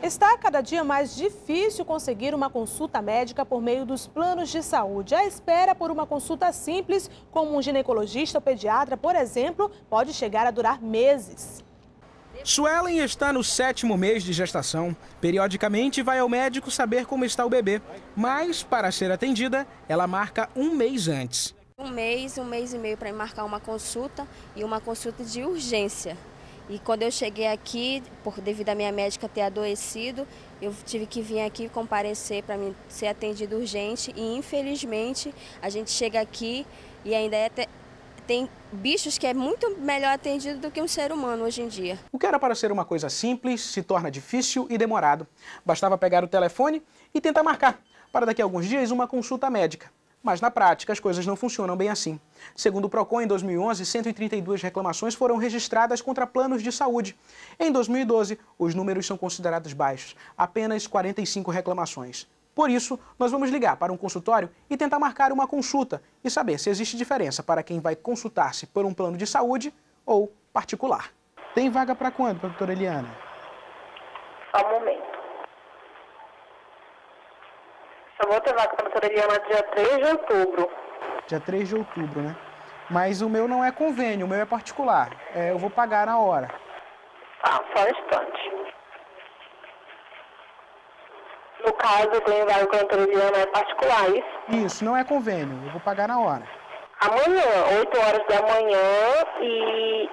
Está cada dia mais difícil conseguir uma consulta médica por meio dos planos de saúde. A espera por uma consulta simples, como um ginecologista ou pediatra, por exemplo, pode chegar a durar meses. Suelen está no 7º mês de gestação. Periodicamente vai ao médico saber como está o bebê. Mas, para ser atendida, ela marca um mês antes. Um mês e meio para marcar uma consulta e uma consulta de urgência. E quando eu cheguei aqui, devido à minha médica ter adoecido, eu tive que vir aqui comparecer para mim ser atendido urgente. E infelizmente a gente chega aqui e ainda tem bichos que é muito melhor atendido do que um ser humano hoje em dia. O que era para ser uma coisa simples se torna difícil e demorado. Bastava pegar o telefone e tentar marcar para daqui a alguns dias uma consulta médica. Mas na prática as coisas não funcionam bem assim. Segundo o Procon, em 2011, 132 reclamações foram registradas contra planos de saúde. Em 2012, os números são considerados baixos, apenas 45 reclamações. Por isso, nós vamos ligar para um consultório e tentar marcar uma consulta e saber se existe diferença para quem vai consultar-se por um plano de saúde ou particular. Tem vaga para quando, doutora Eliana? Só um momento. Só vou ter vaga para a doutora Eliana dia 3 de outubro. Dia 3 de outubro, né? Mas o meu não é convênio, o meu é particular. Eu vou pagar na hora. Tá, só um instante. No caso, eu tenho vaga com a doutora Eliana, é particular, isso? Isso, não é convênio, eu vou pagar na hora. Amanhã, 8 horas da manhã, e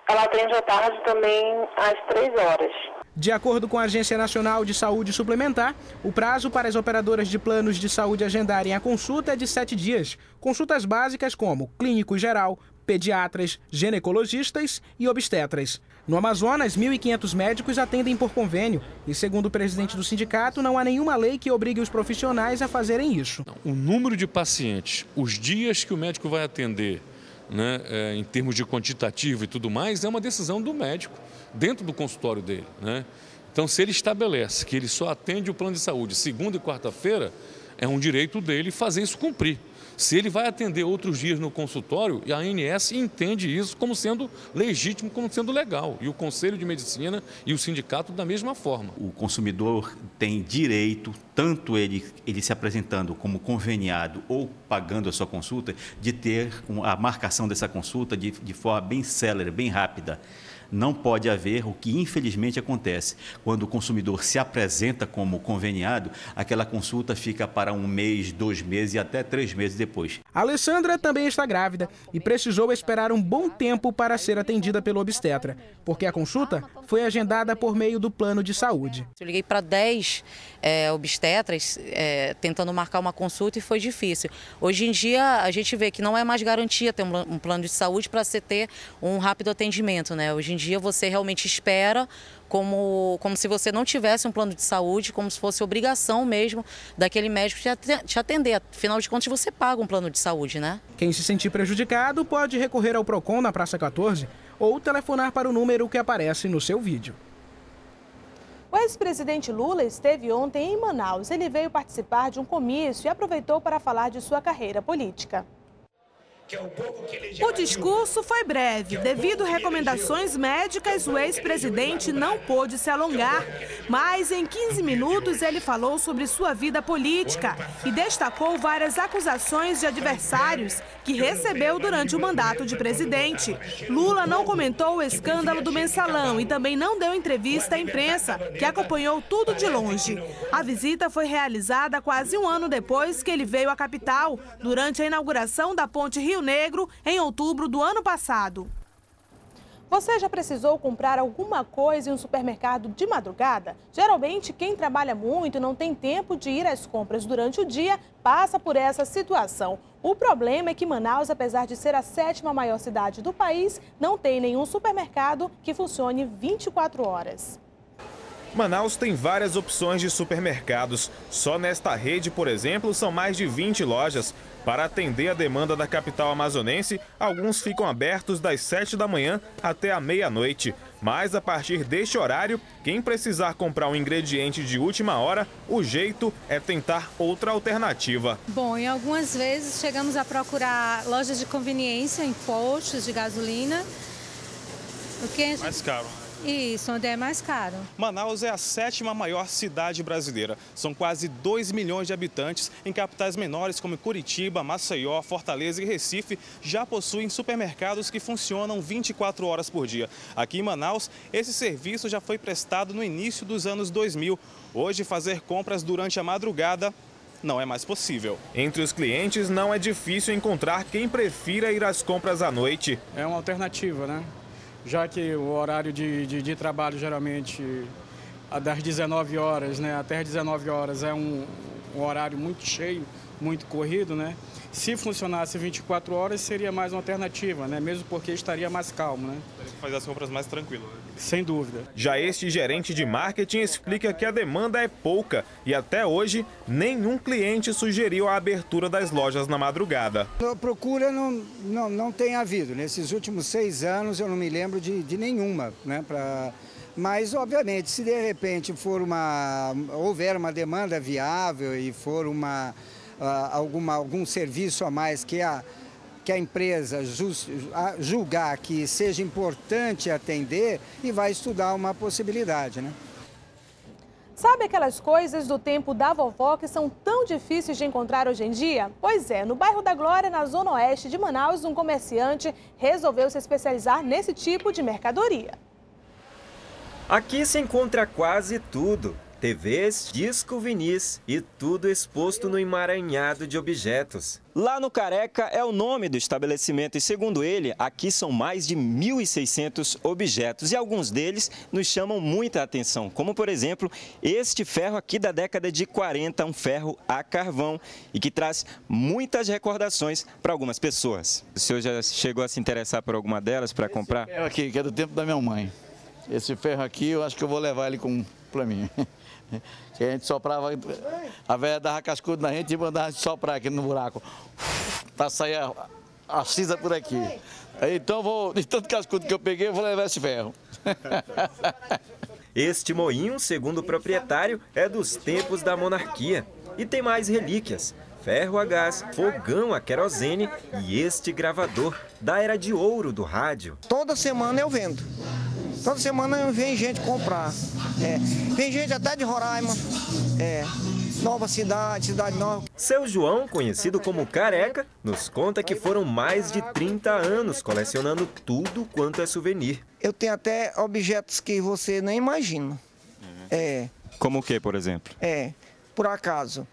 ela atende à tarde também às 3 horas. De acordo com a Agência Nacional de Saúde Suplementar, o prazo para as operadoras de planos de saúde agendarem a consulta é de 7 dias. Consultas básicas como clínico geral, pediatras, ginecologistas e obstetras. No Amazonas, 1.500 médicos atendem por convênio e, segundo o presidente do sindicato, não há nenhuma lei que obrigue os profissionais a fazerem isso. O número de pacientes, os dias que o médico vai atender, né, em termos de quantitativo e tudo mais, é uma decisão do médico dentro do consultório dele, né? Então, se ele estabelece que ele só atende o plano de saúde segunda e quarta-feira, é um direito dele fazer isso cumprir. Se ele vai atender outros dias no consultório, a ANS entende isso como sendo legítimo, como sendo legal. E o Conselho de Medicina e o sindicato da mesma forma. O consumidor tem direito, tanto ele se apresentando como conveniado ou pagando a sua consulta, de ter a marcação dessa consulta de forma bem célere, bem rápida. Não pode haver o que infelizmente acontece. Quando o consumidor se apresenta como conveniado, aquela consulta fica para 1 mês, 2 meses e até 3 meses depois. A Alessandra também está grávida e precisou esperar um bom tempo para ser atendida pelo obstetra, porque a consulta foi agendada por meio do plano de saúde. Eu liguei para 10 obstetras tentando marcar uma consulta e foi difícil. Hoje em dia a gente vê que não é mais garantia ter um plano de saúde para você ter um rápido atendimento, né? Hoje em dia você realmente espera como se você não tivesse um plano de saúde, como se fosse obrigação mesmo daquele médico te atender. Afinal de contas, você paga um plano de saúde, né? Quem se sentir prejudicado pode recorrer ao Procon na Praça 14 ou telefonar para o número que aparece no seu vídeo. O ex-presidente Lula esteve ontem em Manaus. Ele veio participar de um comício e aproveitou para falar de sua carreira política. O discurso foi breve. Devido a recomendações médicas, o ex-presidente não pôde se alongar. Mas em 15 minutos ele falou sobre sua vida política e destacou várias acusações de adversários que recebeu durante o mandato de presidente. Lula não comentou o escândalo do Mensalão e também não deu entrevista à imprensa, que acompanhou tudo de longe. A visita foi realizada quase um ano depois que ele veio à capital, durante a inauguração da Ponte Rio Negro, em outubro do ano passado. Você já precisou comprar alguma coisa em um supermercado de madrugada? Geralmente, quem trabalha muito e não tem tempo de ir às compras durante o dia, passa por essa situação. O problema é que Manaus, apesar de ser a 7ª maior cidade do país, não tem nenhum supermercado que funcione 24 horas. Manaus tem várias opções de supermercados. Só nesta rede, por exemplo, são mais de 20 lojas. Para atender a demanda da capital amazonense, alguns ficam abertos das 7 da manhã até a meia-noite. Mas a partir deste horário, quem precisar comprar um ingrediente de última hora, o jeito é tentar outra alternativa. Bom, em algumas vezes chegamos a procurar lojas de conveniência em postos de gasolina. Mais caro. Isso, onde é mais caro. Manaus é a 7ª maior cidade brasileira. São quase 2 milhões de habitantes. Em capitais menores como Curitiba, Maceió, Fortaleza e Recife já possuem supermercados que funcionam 24 horas por dia. Aqui em Manaus, esse serviço já foi prestado no início dos anos 2000. Hoje, fazer compras durante a madrugada não é mais possível. Entre os clientes, não é difícil encontrar quem prefira ir às compras à noite. É uma alternativa, né? Já que o horário de trabalho geralmente das 19 horas, né, até as 19 horas é um horário muito cheio, muito corrido, né? Se funcionasse 24 horas seria mais uma alternativa, né? Mesmo porque estaria mais calmo, né? Fazer as compras mais tranquilo. Sem dúvida. Já este gerente de marketing explica que a demanda é pouca e até hoje nenhum cliente sugeriu a abertura das lojas na madrugada. A procura não tem havido. Nesses últimos 6 anos eu não me lembro de nenhuma, né? Mas, obviamente, se de repente houver uma demanda viável e for algum serviço a mais que a empresa julgar que seja importante atender, e vai estudar uma possibilidade, né? Sabe aquelas coisas do tempo da vovó que são tão difíceis de encontrar hoje em dia? Pois é, no bairro da Glória, na zona oeste de Manaus, um comerciante resolveu se especializar nesse tipo de mercadoria. Aqui se encontra quase tudo. TVs, disco vinis e tudo exposto no emaranhado de objetos. Lá no Careca é o nome do estabelecimento e, segundo ele, aqui são mais de 1.600 objetos e alguns deles nos chamam muita atenção, como, por exemplo, este ferro aqui da década de 40, um ferro a carvão e que traz muitas recordações para algumas pessoas. O senhor já chegou a se interessar por alguma delas para comprar? Esse ferro aqui, que é do tempo da minha mãe. Esse ferro aqui, eu acho que eu vou levar ele para mim. Que a gente soprava, a velha dava cascudo na gente e mandava a gente soprar aqui no buraco, para sair a cinza por aqui. Então, de tanto cascudo que eu peguei, eu vou levar esse ferro. Este moinho, segundo o proprietário, é dos tempos da monarquia. E tem mais relíquias: ferro a gás, fogão a querosene e este gravador da era de ouro do rádio. Toda semana eu vendo. Toda semana vem gente comprar. Vem gente até de Roraima, Nova Cidade, Cidade Nova. Seu João, conhecido como Careca, nos conta que foram mais de 30 anos colecionando tudo quanto é souvenir. Eu tenho até objetos que você nem imagina. Como o que, por exemplo? Por acaso,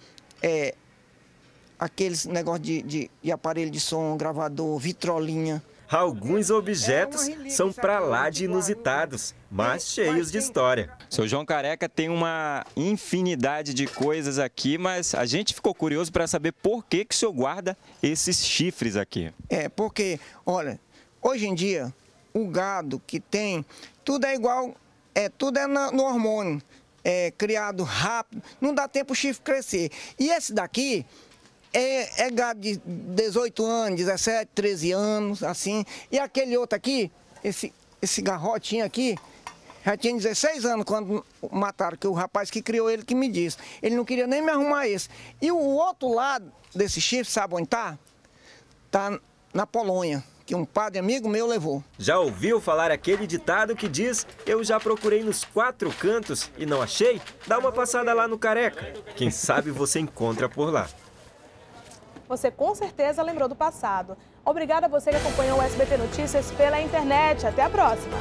aqueles negócios de aparelho de som, gravador, vitrolinha. Alguns objetos são para lá de inusitados, mas cheios de história. Seu João Careca tem uma infinidade de coisas aqui, mas a gente ficou curioso para saber por que o senhor guarda esses chifres aqui. Porque, olha, hoje em dia, o gado que tem, tudo é igual, tudo é no hormônio, criado rápido, não dá tempo o chifre crescer. E esse daqui é gado de 18 anos, 17, 13 anos, assim. E aquele outro aqui, esse garrotinho aqui, já tinha 16 anos quando mataram, que o rapaz que criou ele que me disse. Ele não queria nem me arrumar esse. E o outro lado desse chifre, sabe onde tá? Tá na Polônia, que um padre amigo meu levou. Já ouviu falar aquele ditado que diz: eu já procurei nos 4 cantos e não achei? Dá uma passada lá no Careca. Quem sabe você encontra por lá. Você com certeza lembrou do passado. Obrigada a você que acompanhou o SBT Notícias pela internet. Até a próxima!